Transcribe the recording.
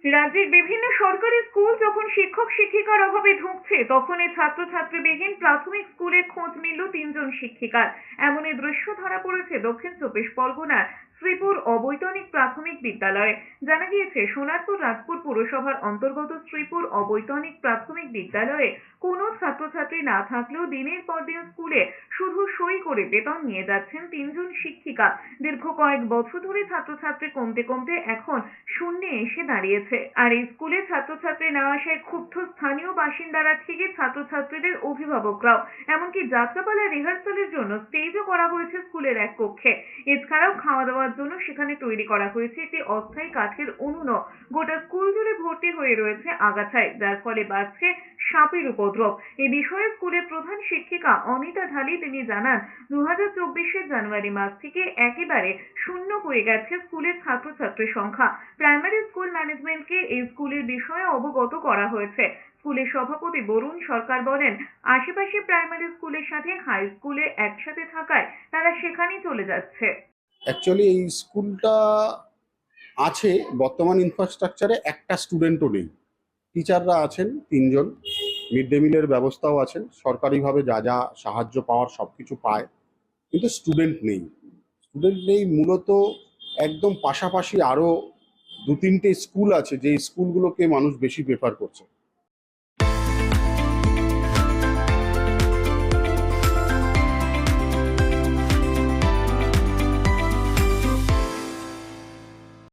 রাজ্যের বিভিন্ন সরকারি স্কুল যখন শিক্ষক শিক্ষিকার অভাবে ধুঁকছে, তখনই ছাত্রছাত্রীবিহীন প্রাথমিক স্কুলে খোঁজ মিলল তিনজন শিক্ষিকার। এমনই দৃশ্য ধরা পড়েছে দক্ষিণ চব্বিশ পরগনার শ্রীপুর অবৈতনিক প্রাথমিক বিদ্যালয়ে। জানা গিয়েছে, সোনারপুর রাজপুর পুরসভার অন্তর্গত শ্রীপুর অবৈতনিক প্রাথমিক বিদ্যালয়ে কোনো ছাত্রছাত্রী না থাকলেও দিনের পর দিন স্কুলে শুধু সই করে বেতন নিয়ে যাচ্ছেন তিনজন শিক্ষিকা। দীর্ঘ কয়েক বছর ধরে ছাত্রছাত্রী কমতে কমতে এখন শূন্যে এসে দাঁড়িয়েছে। আর এই স্কুলে ছাত্রছাত্রী না আসায় ক্ষুব্ধ স্থানীয় বাসিন্দারা থেকে ছাত্রছাত্রীদের অভিভাবকরাও। এমনকি যাত্রাপালা রিহার্সালের জন্য স্টেজও করা হয়েছে স্কুলের এক কক্ষে। এছাড়াও খাওয়া দাওয়ার জন্য সেখানে তৈরি করা হয়েছে একটি অস্থায়ী কাঠের উনুনও। গোটা স্কুল জুড়ে ভর্তি হয়ে রয়েছে আগাছায়, যার ফলে বাড়ছে সাপের উপদ্রব। এ বিষয়ে স্কুলের প্রধান শিক্ষিকা অনিতা ঢালি তিনি জানান, 2024 জানুয়ারি মাস থেকে একেবারে শূন্য হয়ে গেছে স্কুলের ছাত্রছাত্রীর সংখ্যা। প্রাইমারি স্কুল ম্যানেজমেন্টকে এই স্কুলের বিষয়ে অবগত করা হয়েছে। স্কুলের সভাপতি বরুণ সরকার বলেন, আশেপাশে প্রাইমারি স্কুলের সাথে হাই স্কুলে একসাথে থাকায় তারা সেখানেই চলে যাচ্ছে। অ্যাকচুয়ালি এই স্কুলটা আছে, বর্তমান ইনফ্রাস্ট্রাকচারে একটা স্টুডেন্টও নেই। টিচাররা আছেন 3জন, মিড ডে মিলের ব্যবস্থাও আছেন, সরকারিভাবে যা যা সাহায্য পাওয়ার সব কিছু পায়, কিন্তু স্টুডেন্ট নেই। মূলত একদম পাশাপাশি আরও 2-3টে স্কুল আছে, যে স্কুলগুলোকে মানুষ বেশি প্রেফার করছে।